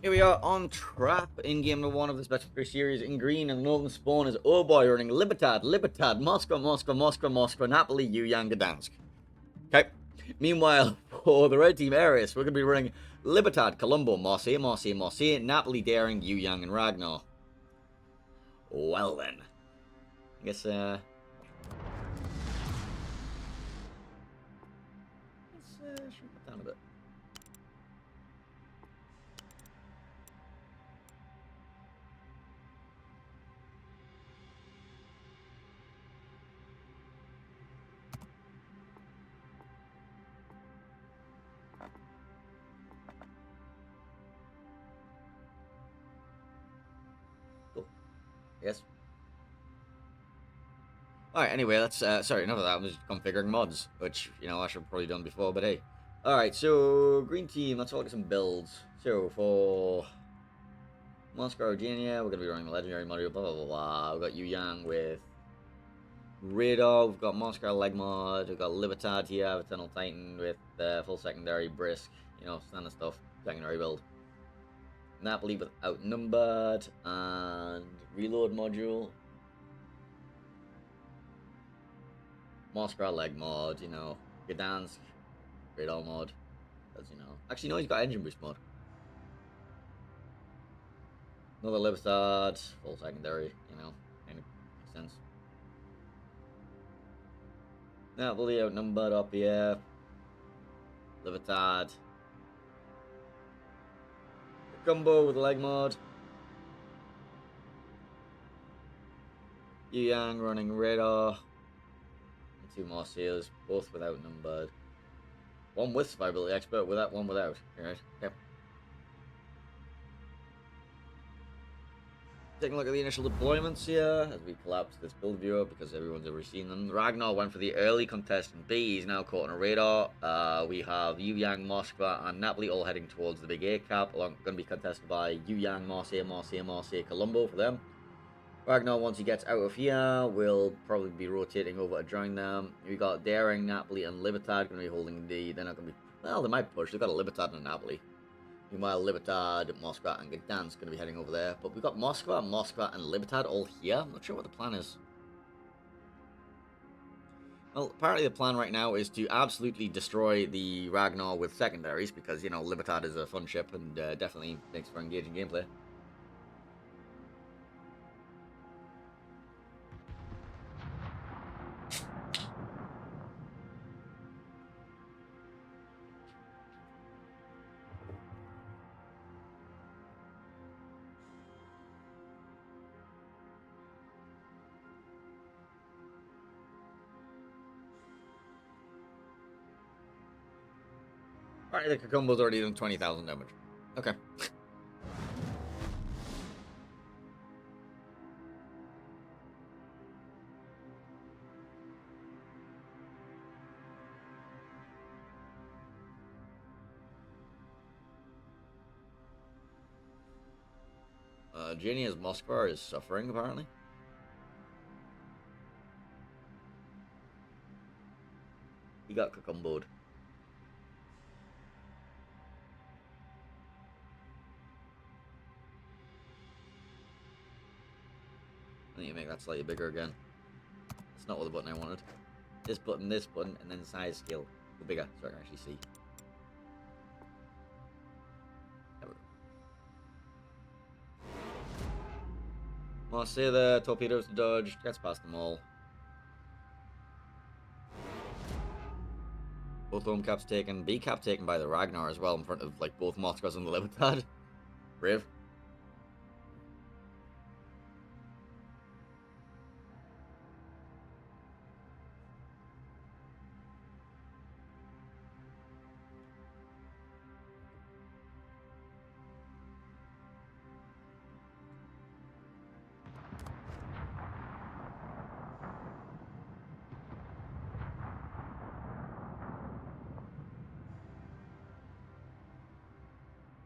Here we are on Trap in game number 1 of this Best of 3 series. In green and northern spawn is OHBOY running Libertad, Moscow, Napoli, Yuyan, Gdansk. Okay. Meanwhile, for the red team ARIS, we're going to be running Libertad, Colombo, Marseille, Napoli, Daring, Yuyan, and Ragnar. Well then. I guess, let's shrink it down a bit. Cool. Yes. Alright, anyway, let's, sorry, enough of that. I was configuring mods, which, you know, I should have probably done before, but hey. Alright, so, green team, let's look at some builds. So, for Moscow, Virginia, we're going to be running the legendary module, blah, blah, blah, blah. We've got Yuyan with Radar, we've got Moscow leg mod, we've got Libertad here, Eternal Titan with full secondary, brisk, you know, standard stuff, secondary build. Napoli with outnumbered, and reload module. Moscow leg mod, you know, Gdansk, radar mod, as you know. Actually, no, he's got engine boost mod. Another Libertad, full secondary, you know, kind of makes sense. Napoli outnumbered up here. Libertad. Combo with leg mod. Yuyan running radar. And 2 more seals, both with outnumbered. One with survivability expert, one without. Alright, yep. Taking a look at the initial deployments here as we collapse this build viewer because everyone's already seen them. Ragnar went for the early contest in B. He's now caught on a radar. We have Yuyan, Moscow, and Napoli all heading towards the big A cap. Going to be contested by Yuyan, Marseille, Colombo for them. Ragnar, once he gets out of here, will probably be rotating over to join them. We got Daring, Napoli, and Libertad going to be holding the. They're not going to be. Well, they might push. They've got a Libertad and a Napoli. Meanwhile, Libertad, Moscow, and Gdansk going to be heading over there. But we've got Moscow, and Libertad all here. I'm not sure what the plan is. Well, apparently the plan right now is to absolutely destroy the Ragnar with secondaries because, you know, Libertad is a fun ship and definitely makes for engaging gameplay. Apparently the Kakumbo's already done 20,000 damage. Okay. Genia's Moscow is suffering, apparently. He got Kakumbo'd. I need to make that slightly bigger again. It's not what the button I wanted. This button, and then size scale. The bigger, so I can actually see. There we go. Marseille there, torpedoes to dodge, gets past them all. Both home caps taken, B cap taken by the Ragnar as well in front of like both Moscows and the Libertad. Brave.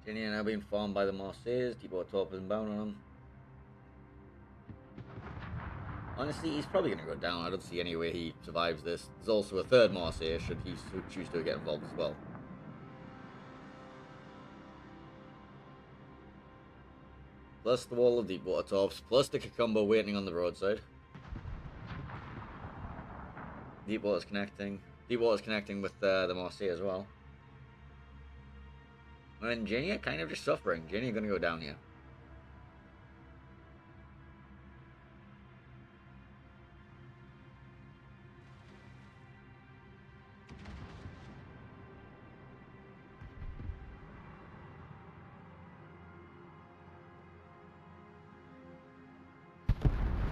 Genia now being farmed by the Marseilles. Depot top is bound on him. Honestly, he's probably going to go down. I don't see any way he survives this. There's also a third Marseille should he choose to get involved as well. plus the wall of deep water tops, plus the cucumber waiting on the roadside. Deep water's connecting. Deep water's connecting with the Marseille as well. And Genia kind of just suffering. Genia gonna go down here.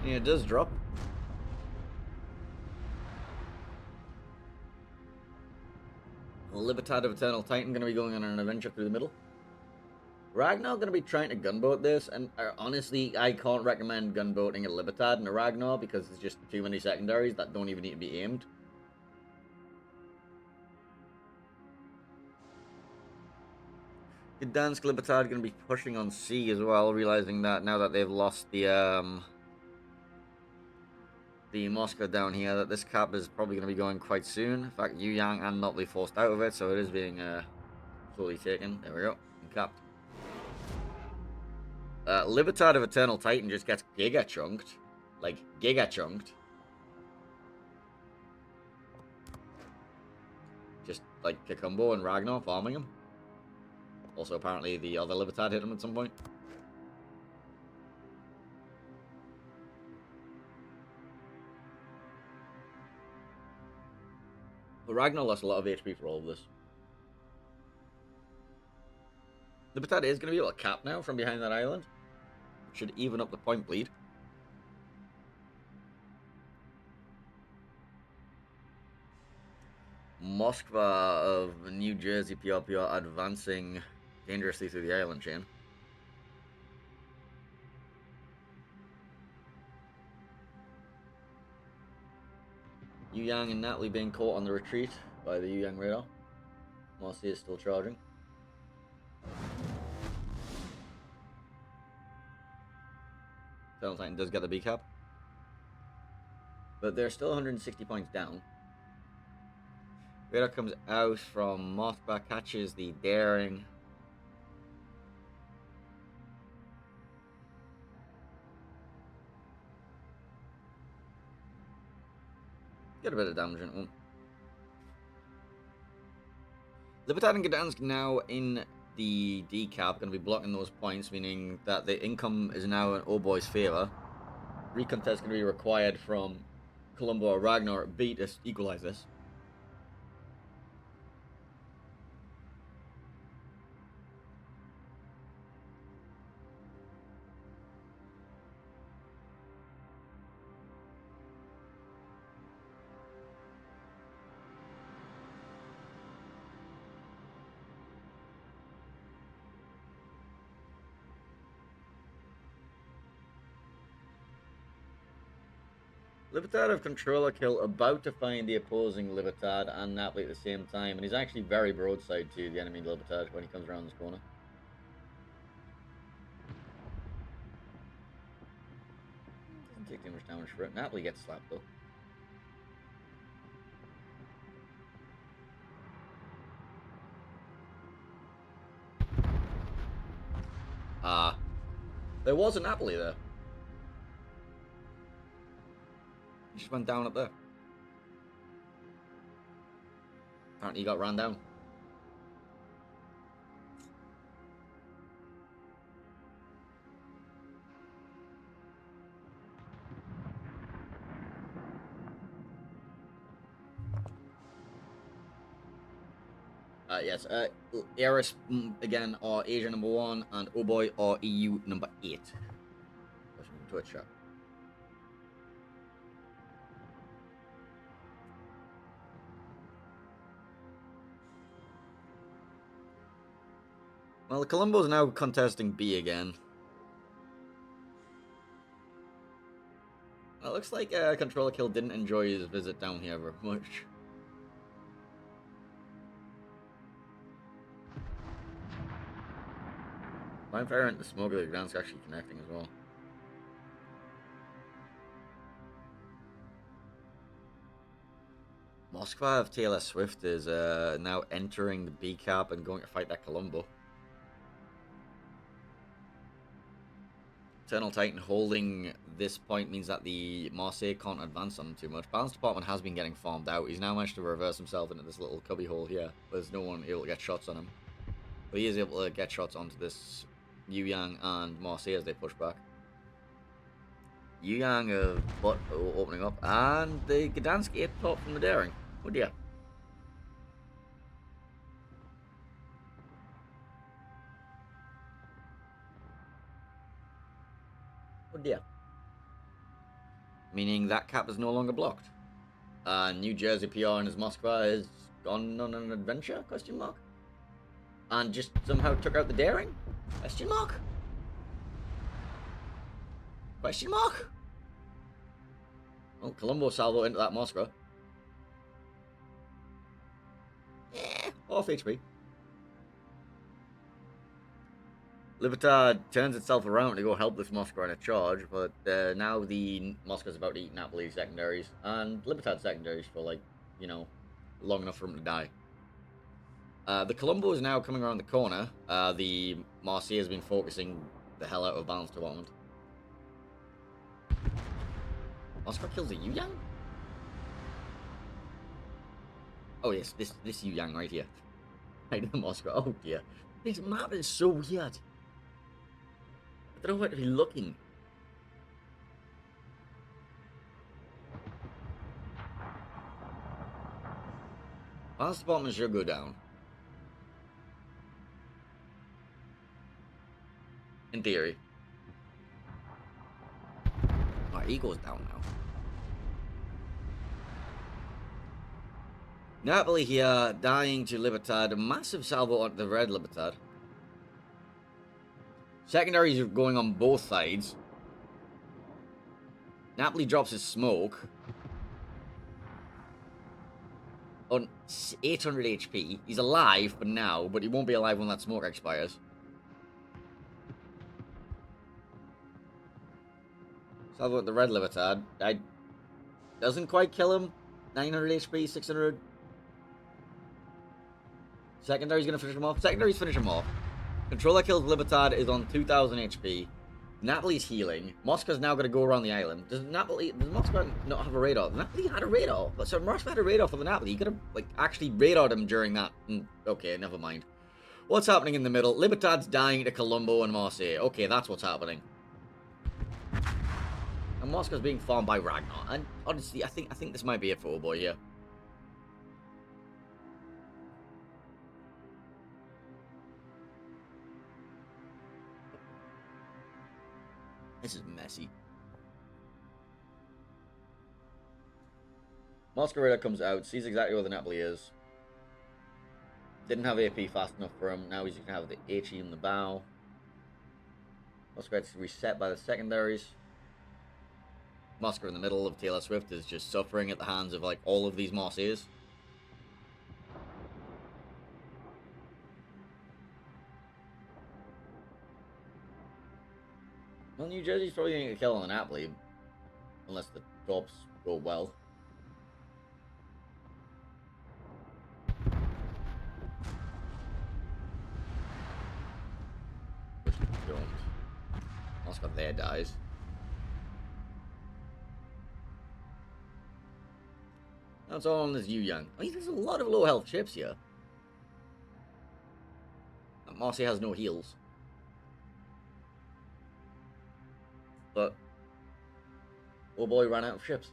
Yeah, it does drop. Libertad of Eternal Titan going to be going on an adventure through the middle. Ragnar going to be trying to gunboat this, and honestly, I can't recommend gunboating a Libertad and a Ragnar because there's just too many secondaries that don't even need to be aimed. Gdansk Libertad going to be pushing on C as well, realizing that now that they've lost the Moscow down here, that this cap is probably going to be going quite soon. In fact, Yu Yang and Notley forced out of it, so it is being slowly taken. There we go, and capped. Libertad of Eternal Titan just gets giga chunked. Like, giga chunked. Just, like, Kakumbo and Ragnar farming him. Also, apparently, the other Libertad hit him at some point. But Ragnar lost a lot of HP for all of this. Libertad is going to be able to cap now from behind that island. It should even up the point bleed. Moskva of New Jersey PRPR advancing dangerously through the island chain. Yu Yang and Natalie being caught on the retreat by the Yu Yang radar. Marcy is still charging. Eternal Titan does get the B cap. But they're still 160 points down. Radar comes out from Mothba, catches the Daring. Get a bit of damage in it. Libertad and Gdansk now in the D cap, going to be blocking those points, meaning that the income is now in OHBOY's favour. Recontest going to be required from Colombo or Ragnar at B to equalise this. Libertad of Controller Kill about to find the opposing Libertad and Napoli at the same time, and he's actually very broadside to the enemy Libertad when he comes around this corner. Doesn't take too much damage for it. Napoli gets slapped though. There was a Napoli there. He just went down up there. Apparently he got ran down. Yes, ARIS again are Asia number 1 and OHBOY are EU number 8. Twitch chat. Well, Colombo's now contesting B again. Well, it looks like Controller Kill didn't enjoy his visit down here very much. Fine Fire and the Smoke of the Gdansk actually connecting as well. Moskva of TLS Swift is now entering the B cap and going to fight that Colombo. Eternal Titan holding this point means that the Marseille can't advance on him too much. Balance Department has been getting farmed out. He's now managed to reverse himself into this little cubby hole here. There's no one able to get shots on him. But he is able to get shots onto this Yu Yang and Marseille as they push back. Yu Yang butt opening up, and the Gdansky hit top from the daring. Oh dear. Oh dear. Meaning that cap is no longer blocked. New Jersey PR in his Moskva has gone on an adventure? Question mark. And just somehow took out the daring? Question mark. Question mark. Well, Colombo salvo into that Moskva. Yeah, off HP. Libertad turns itself around to go help this Moskva in a charge, but now the Moskva's about to eat Napoli secondaries, and Libertad secondaries for, like, you know, long enough for him to die. The Colombo is now coming around the corner. The Marseille has been focusing the hell out of Balance Department. Moskva kills a Yu Yang? Oh yes, this Yu Yang right here. Right, the Moskva. Oh dear. This map is so weird. I don't know where to be looking. Balance Department should go down. In theory. Our ego's down now. Napoli here, dying to Libertad. A massive salvo onto the red Libertad. Secondaries are going on both sides. Napoli drops his smoke. On 800 HP. He's alive for now, but he won't be alive when that smoke expires. Salvo at the red Libertad. Doesn't quite kill him. 900 HP, 600. Secondary's gonna finish him off. Secondary's finish him off. Controller kills Libertad is on 2000 HP. Napoli's healing. Moscow's now gonna go around the island. Does Moscow not have a radar? Napoli had a radar. So Moscow had a radar for the Napoli. He could have, like, actually radared him during that. Okay, never mind. What's happening in the middle? Libertad's dying to Colombo and Marseille. Okay, that's what's happening. And Moscow's being farmed by Ragnar. And honestly, I think this might be it for OHBOY here. This is messy. Masquerada comes out, sees exactly where the Napoli is. Didn't have AP fast enough for him. Now he's going to have the HE in the bow. Masquerada's reset by the secondaries. Masquerade in the middle of Taylor Swift is just suffering at the hands of, like, all of these Marseilles. Well, New Jersey's probably going to get a kill on the Napoli. Unless the tops go well. Which they don't. Moscow there dies. That's all on this Yu Yang. I mean, there's a lot of low health ships here. And Marseille has no heals. But OHBOY ran out of ships.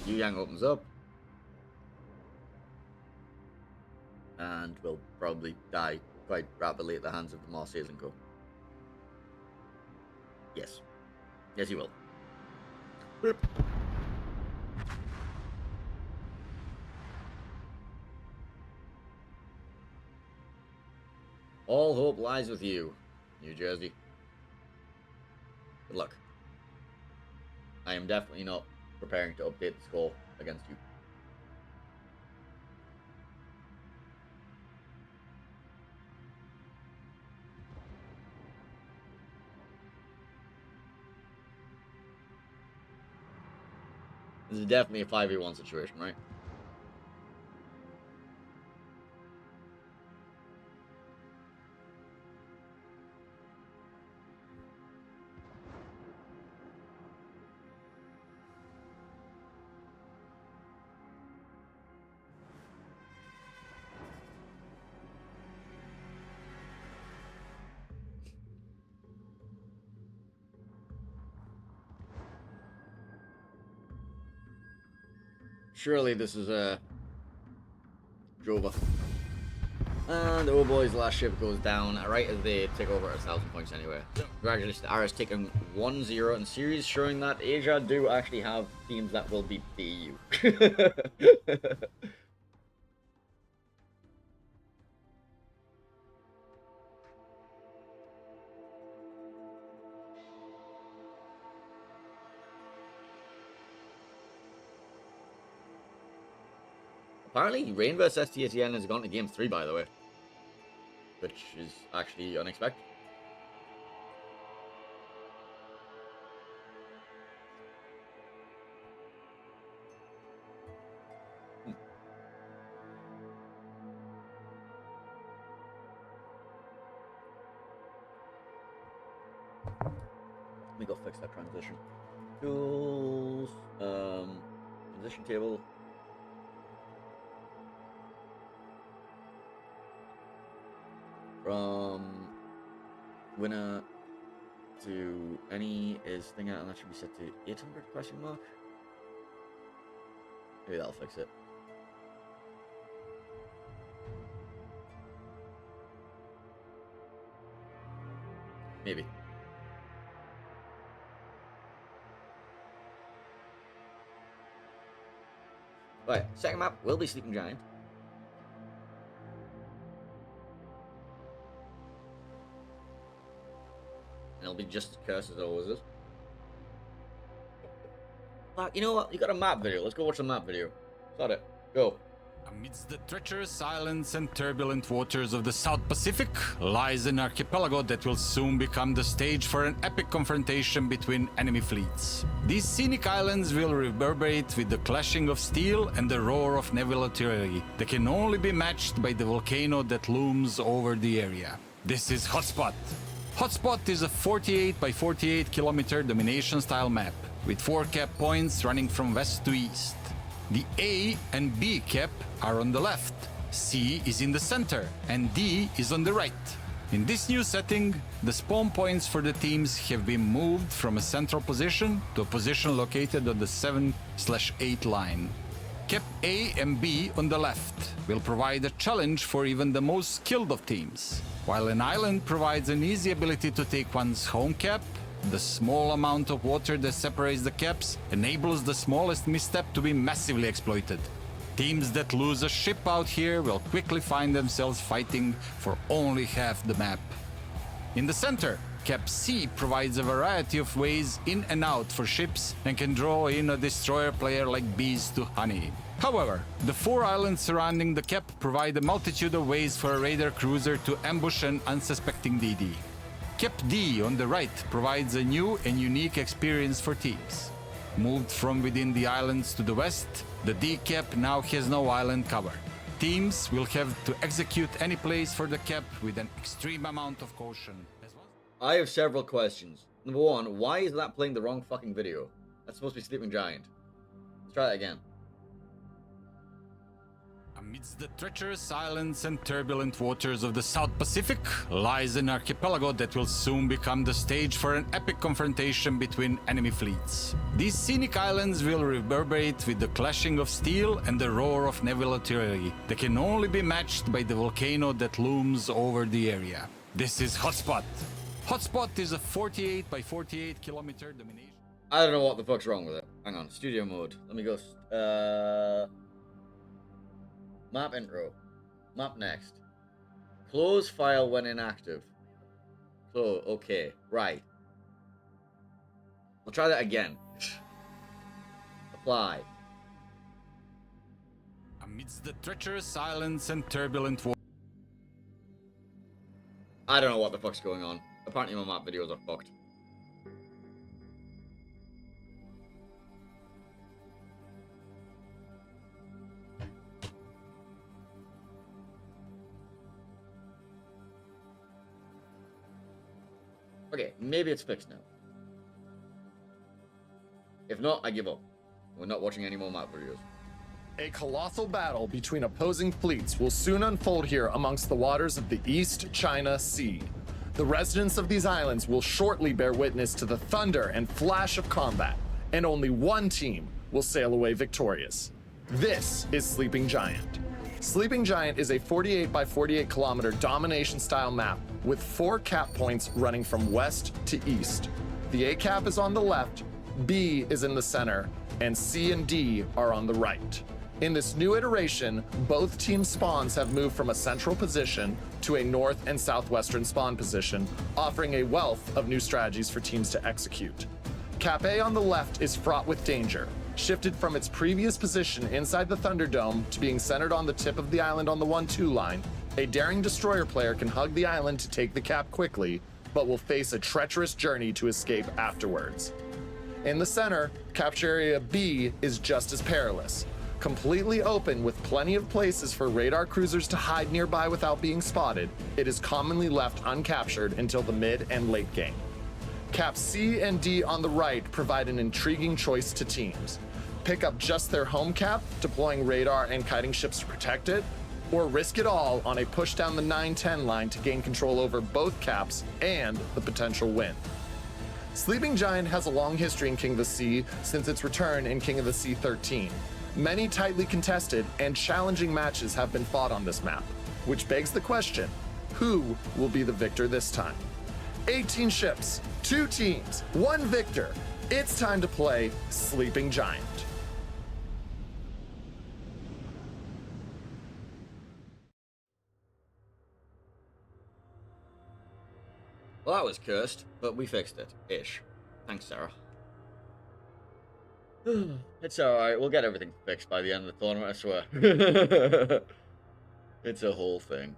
Yu Yang opens up. And will probably die quite rapidly at the hands of the Marseilles and co. Yes. Yes, he will. Boop. All hope lies with you, New Jersey. Good luck. I am definitely not preparing to update the score against you. This is definitely a 5v1 situation, right? Surely this is a Jova. And the OHBOY's last ship goes down right as they take over 1,000 points anyway. Congratulations to ARIS taking 1-0 in series, showing that Asia do actually have teams that will beat the EU. Apparently, Rain vs STSN has gone to game 3, by the way. Which is actually unexpected. Let me go fix that transition. Tools, transition table. From winner to any is thing out, and that should be set to 800 question mark. Maybe that'll fix it. Maybe. Right, second map will be Sleeping Giant. And it'll be just as cursed as it always is. But you know what? You got a map video. Let's go watch the map video. Start it. Go. Amidst the treacherous islands and turbulent waters of the South Pacific lies an archipelago that will soon become the stage for an epic confrontation between enemy fleets. These scenic islands will reverberate with the clashing of steel and the roar of naval artillery that can only be matched by the volcano that looms over the area. This is Hotspot. Hotspot is a 48 by 48 kilometer domination-style map with 4 cap points running from west to east. The A and B cap are on the left, C is in the center, and D is on the right. In this new setting, the spawn points for the teams have been moved from a central position to a position located on the 7/8 line. Cap A and B on the left will provide a challenge for even the most skilled of teams, while an island provides an easy ability to take one's home cap. The small amount of water that separates the caps enables the smallest misstep to be massively exploited. Teams that lose a ship out here will quickly find themselves fighting for only half the map. In the center, Cap C provides a variety of ways in and out for ships and can draw in a destroyer player like bees to honey. However, the 4 islands surrounding the cap provide a multitude of ways for a raider cruiser to ambush an unsuspecting DD. Cap D on the right provides a new and unique experience for teams. Moved from within the islands to the west, the D cap now has no island cover. Teams will have to execute any plays for the cap with an extreme amount of caution. I have several questions. Number 1, why is that playing the wrong fucking video? That's supposed to be Sleeping Giant. Let's try that again. Amidst the treacherous islands and turbulent waters of the South Pacific lies an archipelago that will soon become the stage for an epic confrontation between enemy fleets. These scenic islands will reverberate with the clashing of steel and the roar of naval artillery that can only be matched by the volcano that looms over the area. This is Hotspot. Hotspot is a 48 by 48 kilometer domination. I don't know what the fuck's wrong with it. Hang on, studio mode. Let me go. Map intro. Map next. Close file when inactive. Close. Okay. Right. I'll try that again. Apply. Amidst the treacherous islands and turbulent waters. I don't know what the fuck's going on. Apparently my map videos are fucked. Okay, maybe it's fixed now. If not, I give up. We're not watching any more map videos. A colossal battle between opposing fleets will soon unfold here amongst the waters of the East China Sea. The residents of these islands will shortly bear witness to the thunder and flash of combat, and only one team will sail away victorious. This is Sleeping Giant. Sleeping Giant is a 48 by 48 kilometer domination style map with 4 cap points running from west to east. The A cap is on the left, B is in the center, and C and D are on the right. In this new iteration, both team spawns have moved from a central position to a north and southwestern spawn position, offering a wealth of new strategies for teams to execute. Cap A on the left is fraught with danger, shifted from its previous position inside the Thunderdome to being centered on the tip of the island on the 1-2 line. A daring destroyer player can hug the island to take the cap quickly, but will face a treacherous journey to escape afterwards. In the center, capture area B is just as perilous. Completely open with plenty of places for radar cruisers to hide nearby without being spotted, it is commonly left uncaptured until the mid and late game. Caps C and D on the right provide an intriguing choice to teams. Pick up just their home cap, deploying radar and kiting ships to protect it, or risk it all on a push down the 9-10 line to gain control over both caps and the potential win. Sleeping Giant has a long history in King of the Sea since its return in King of the Sea 13. Many tightly contested and challenging matches have been fought on this map, which begs the question, who will be the victor this time? 18 ships, 2 teams, 1 victor. It's time to play Sleeping Giant. Well, that was cursed, but we fixed it. Ish. Thanks, Sarah. It's alright, we'll get everything fixed by the end of the tournament, I swear. It's a whole thing.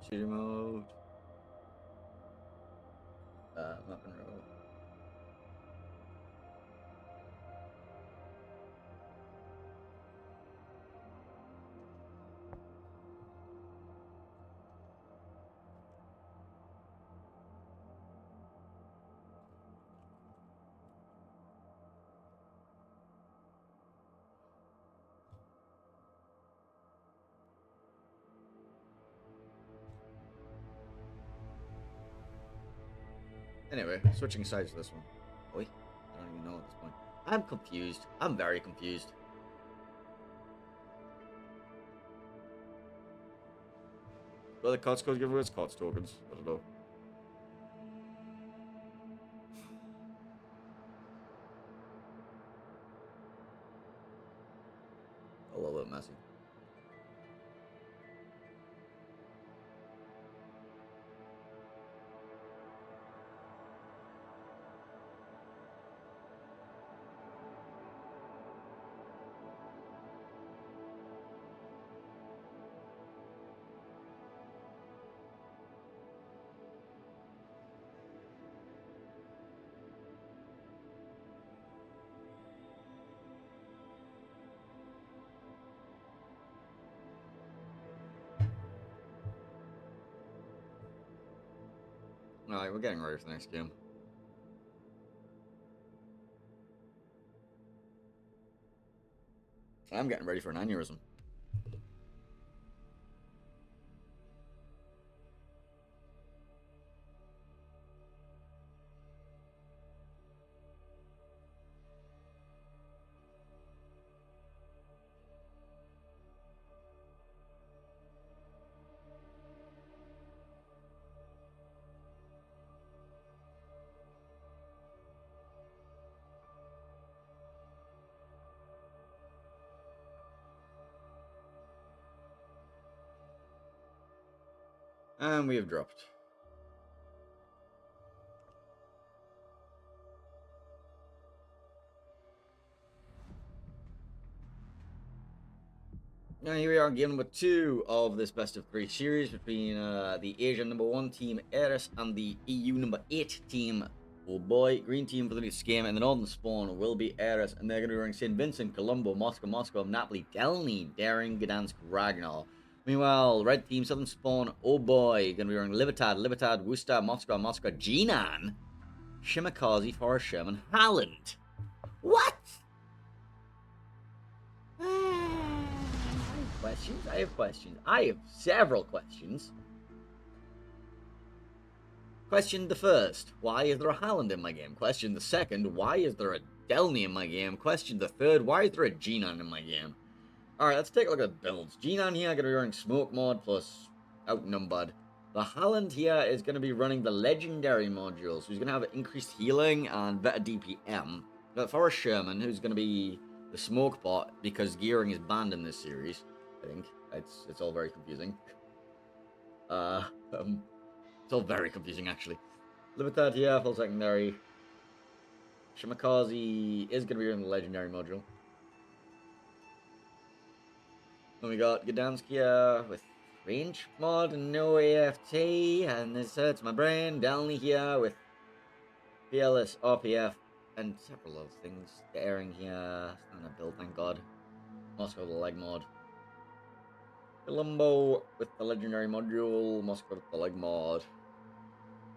Shooting mode. Map and road. Anyway, switching sides to this one. Oi, I don't even know at this point. I'm confused. I'm very confused. Well, the KotS code give us KotS tokens. I don't know. A little bit messy. Alright, we're getting ready for the next game. I'm getting ready for an aneurysm. And we have dropped. Now here we are, game number 2 of this best of 3 series between the Asian number 1 team ARIS and the EU number 8 team OHBOY. Green team for the next game, and the northern spawn will be ARIS, and they're going to be wearing St. Vincent, Colombo, Moscow, Napoli, Delny, Daring, Gdansk, Ragnar. Meanwhile, red team, southern spawn, OHBOY, going to be wearing Libertad, Worcester, Moscow, Jinan, Shimakazi, Forest Sherman, Halland. What? I have questions. I have several questions. Question the first, why is there a Halland in my game? Question the second, why is there a Delny in my game? Question the third, why is there a Jinan in my game? Alright, let's take a look at builds. Jinan here going to be running Smoke mod plus Outnumbered. The Halland here is going to be running the Legendary module, so he's going to have increased healing and better DPM. But Forest Sherman, who's going to be the Smoke bot, because gearing is banned in this series, I think. It's all very confusing. It's all very confusing, actually. Libertad here, full secondary. Shimakazi is going to be in the Legendary module. Then we got Gdansk here with range mod and no AFT, and this hurts my brain. Delny here with PLS, RPF, and several other things. Daring here, it's not a build, thank God. Moscow the leg mod. Colombo with the Legendary module, Moscow with the leg mod.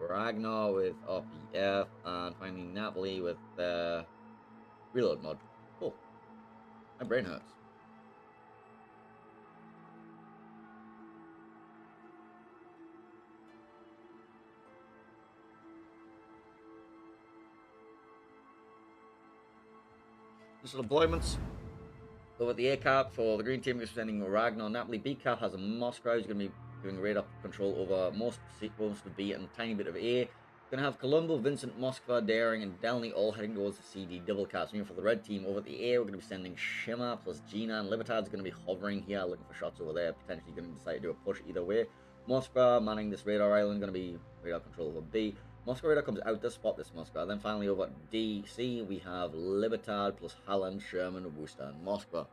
Ragnar with RPF, and finally Napoli with the reload mod. Oh, my brain hurts. Missile deployments. So at the A cap for the green team, we're sending Ragnar. Napoli B cap has a Moscow. He's going to be doing radar control over most of B and a tiny bit of A. Going to have Colombo, Vincent, Moskva, Daring, and Delny all heading towards the CD double caps. For the red team over at the A, we're going to be sending Shimmer plus Jinan. Libertad's going to be hovering here, looking for shots over there. Potentially going to decide to do a push either way. Moskva manning this radar island, going to be radar control over B. Moscow radar comes out to spot this Moscow. Then finally over at DC, we have Libertad plus Halland, Sherman, Worcester, and Moscow.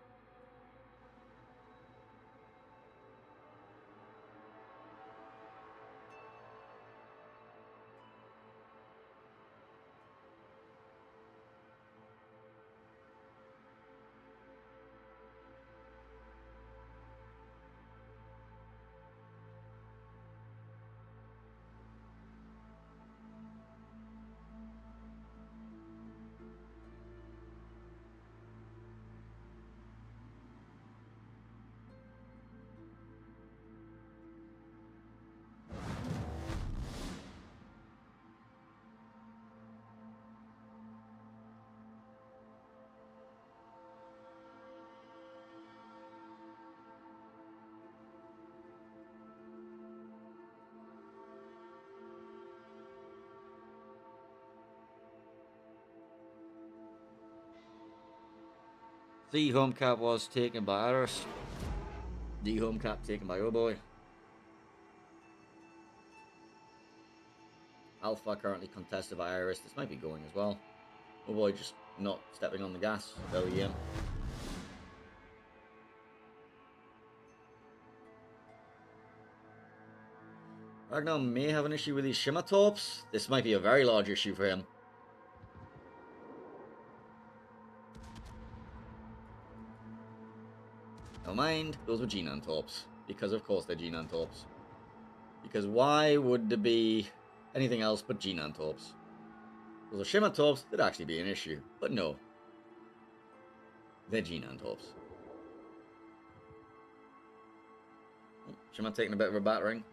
C home cap was taken by ARIS. D home cap taken by OHBOY. Alpha currently contested by ARIS. This might be going as well. OHBOY just not stepping on the gas early game. Ragnar may have an issue with these Shimmer torps. This might be a very large issue for him. Never mind, those were Jinan torps. Because of course they're Jinan torps. Because why would there be anything else but Jinan torps? Those are Shimmer torps, that'd actually be an issue. But no. They're Jinan torps. Shimmer taking a bit of a battering.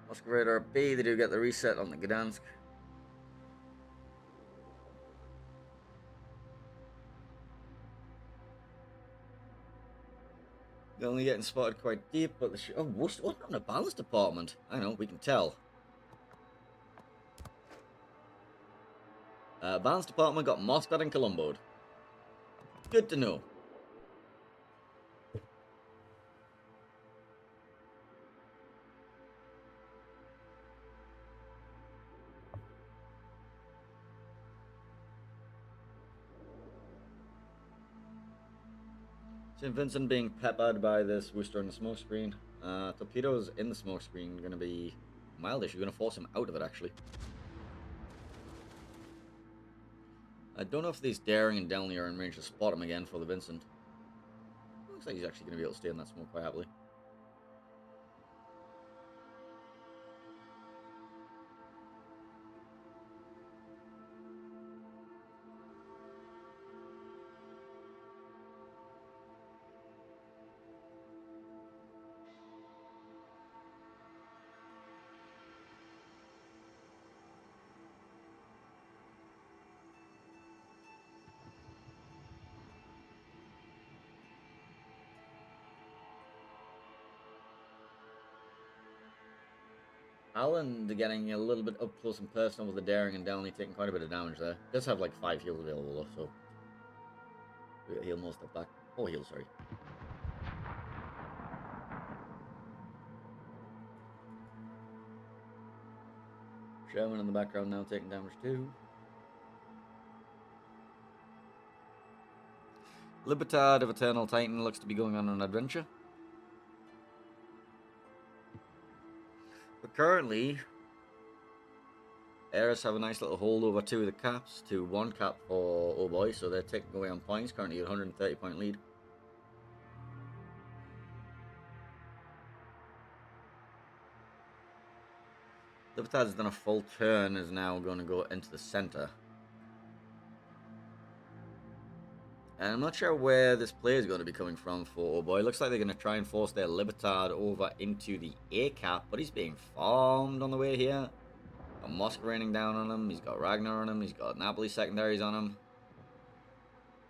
Moscow Radar B, they do get the reset on the Gdansk. They're only getting spotted quite deep, but the oh, what's happened to the balance department? I know, we can tell. Balance department got Moscow and Colomboed. Good to know. St. Vincent being peppered by this Worcester on the smoke screen. Torpedoes in the smoke screen are going to be mildish. You're going to force him out of it, actually. I don't know if these Daring and Delney are in range to spot him again for the Vincent. Looks like he's actually going to be able to stay in that smoke quite happily. Alan getting a little bit up close and personal with the Daring and Delney, taking quite a bit of damage there. Does have like 5 heals available though, so we got heal most of back. 4 heals, sorry. Sherman in the background now taking damage too. Libertad of Eternal Titan looks to be going on an adventure. But currently, ARIS have a nice little hold over 2 of the caps to 1 cap for OHBOY, so they're taking away on points, currently at 130 point lead. Libertad has done a full turn, is now going to go into the center. And I'm not sure where this play is going to be coming from for OHBOY. Looks like they're going to try and force their Libertad over into the A cap, but he's being farmed on the way here. Got Mosk raining down on him, he's got Ragnar on him, he's got Napoli secondaries on him.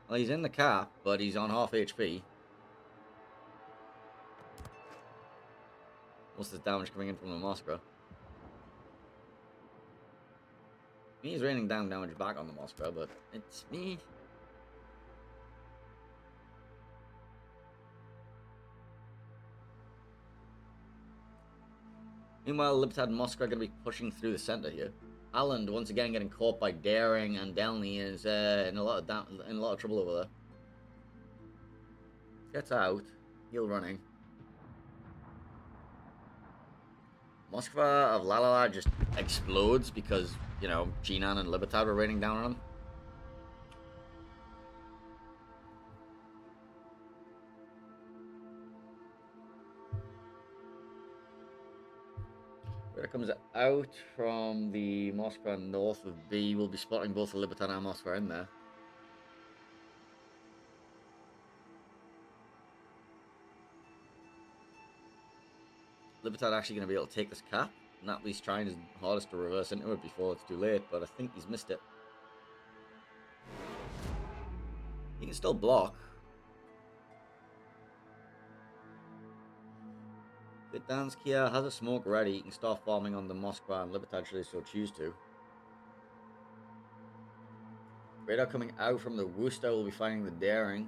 Well, he's in the cap, but he's on half HP. Most of the damage coming in from the Moskva. He's raining down damage back on the Moskva, but it's me. Meanwhile, Libertad and Moskva are going to be pushing through the center here. Alland once again getting caught by Daring, and Delney is in a lot of trouble over there. Gets out, heal running. Moskva of Lalala just explodes because, you know, Jinan and Libertad were raining down on him. Where it comes out from the Moskva north of B, we'll be spotting both the Libertad and Moskva in there. Libertad actually going to be able to take this cap. Napoli's trying his hardest to reverse into it before it's too late, but I think he's missed it. He can still block. Gdansk here has a smoke ready. He can start farming on the Moskva and Libertad should they so choose to. Radar coming out from the Worcester will be finding the Daring.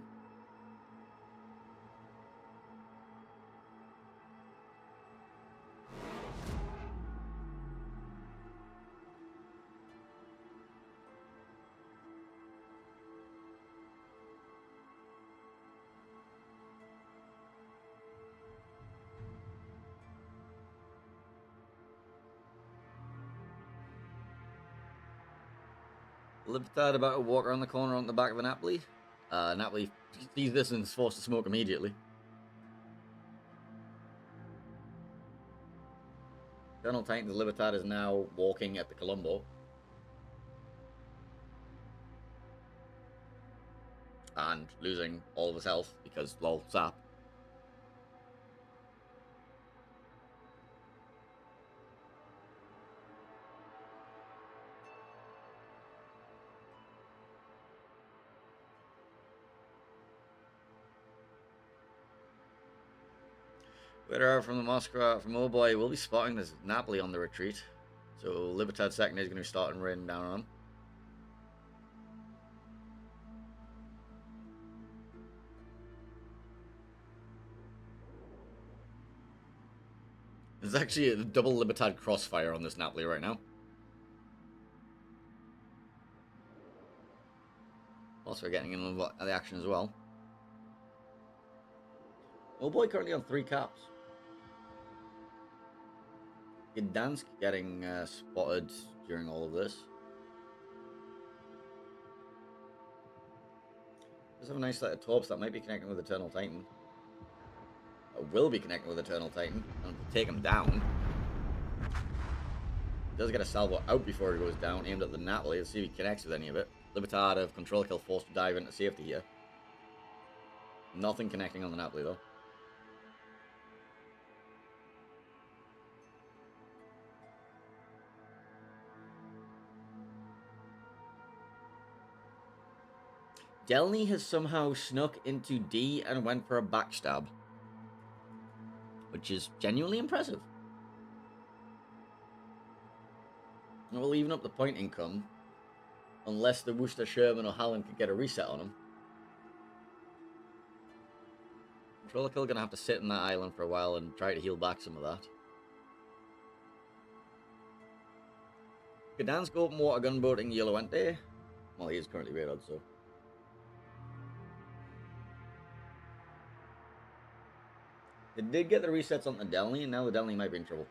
Libertad about to walk around the corner on the back of a Napoli. Napoli sees this and is forced to smoke immediately. Colonel Titan's Libertad is now walking at the Colombo. And losing all of his health because lol sap. Radar from the Moskva from OHBOY will be spotting this Napoli on the retreat. So Libertad second is going to be starting raining down on him. There's actually a double Libertad crossfire on this Napoli right now. Also getting in the action as well. Oh boy, currently on 3 caps. Gdansk getting spotted during all of this. Does have a nice set of torps that might be connecting with Eternal Titan. Will be connecting with Eternal Titan and take him down. Does get a salvo out before he goes down, aimed at the Napoli. Let's see if he connects with any of it. Libertad of control kill forced to dive into safety here. Nothing connecting on the Napoli though. Delny has somehow snuck into D and went for a backstab, which is genuinely impressive. And we'll even up the point income, unless the Worcester, Sherman, or Halland could get a reset on him. Controller kill gonna have to sit in that island for a while and try to heal back some of that. Gdansk open water gunboating Yellowente. Well, he is currently radioed, so. They did get the resets on the Delny, and now the Delny might be in trouble.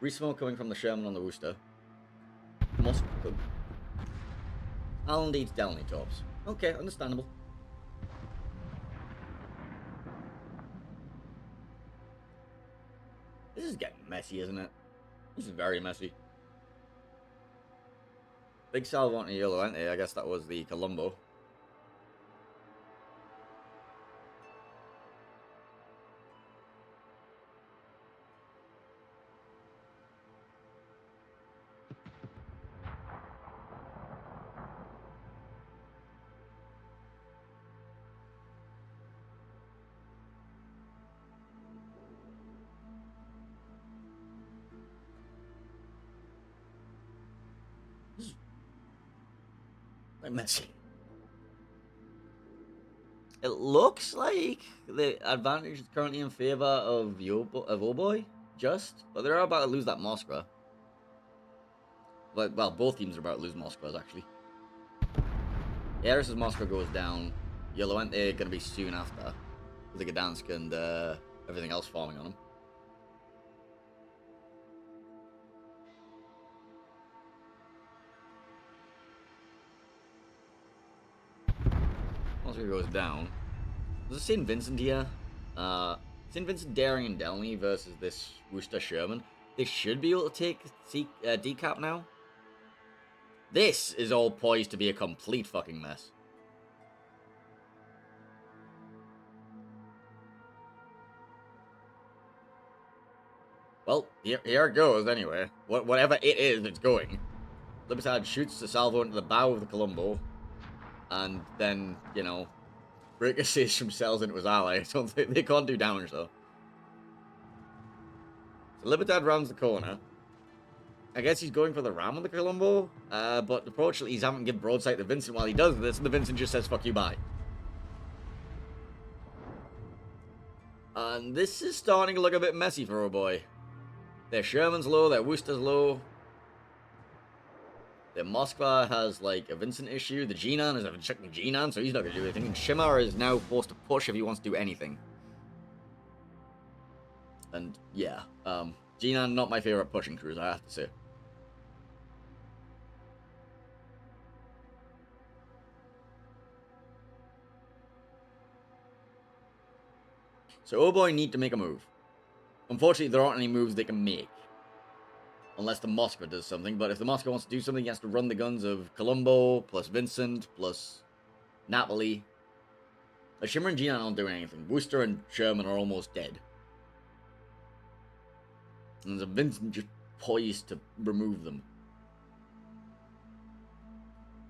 Resmoke coming from the Sherman on the Worcester. Must could. Halland eats Delny tops. Okay, understandable. This is getting messy, isn't it? This is very messy. Big salvo on Yellowente. I guess that was the Colombo. Messy. It looks like the advantage is currently in favor of OHBOY, but they're about to lose that Moskva. Well, both teams are about to lose Moskvas, actually. ARIS' Moskva goes down. Yellowente gonna be soon after, with the Gdansk and everything else forming on them. Moskva goes down. There's a St. Vincent here. St. Vincent, Daring, and Delny versus this Worcester Sherman. They should be able to take decap now. This is all poised to be a complete fucking mess. Well, here it goes anyway. Whatever it is, it's going. Libertad shoots the salvo into the bow of the Colombo. And then, you know, ricochets from cells into his ally. So they can't do damage though. So Libertad rounds the corner. I guess he's going for the ram on the Colombo, but unfortunately he's having to give broadside to Vincent while he does this, and the Vincent just says, fuck you, bye. And this is starting to look a bit messy for OHBOY. Their Sherman's low, their Worcester's low. Their Moskva has, like, a Vincent issue. The Jinan is a fucking Jinan, so he's not going to do anything. And Shimar is now forced to push if he wants to do anything. And, yeah, Jinan, not my favorite pushing crews, I have to say. So OHBOY need to make a move. Unfortunately, there aren't any moves they can make. Unless the Moskva does something. But if the Moskva wants to do something, he has to run the guns of Colombo, plus Vincent, plus Napoli. But Shimmer and Jinan aren't doing anything. Worcester and Sherman are almost dead. And there's a Vincent just poised to remove them.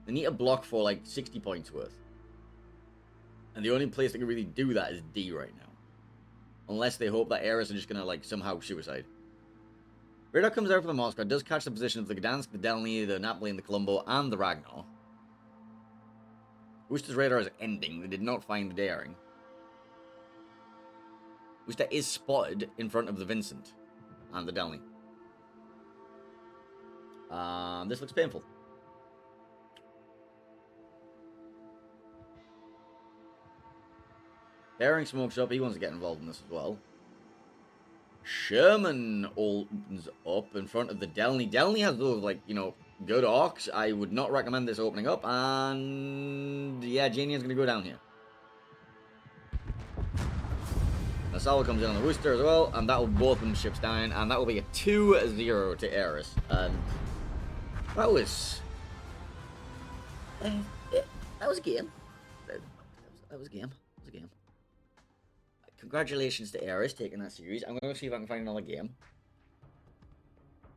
They need a block for like 60 points worth. And the only place they can really do that is D right now. Unless they hope that ARIS are just going to, like, somehow suicide. Radar comes out for the Moskva, does catch the position of the Gdansk, the Delny, the Napoli, and the Colombo, and the Ragnar. Worcester's radar is ending. They did not find the Daring. Worcester is spotted in front of the Vincent and the Delny. This looks painful. Herring smokes up. He wants to get involved in this as well. Sherman opens up in front of the Delny. Delny has those, like, you know, good orcs. I would not recommend this opening up. And yeah, Janian's going to go down here. Nassau comes in on the Rooster as well, and that will both them ships down, and that will be a 2-0 to ARIS. And that was a game. That was a game. Congratulations to ARIS taking that series. I'm going to see if I can find another game.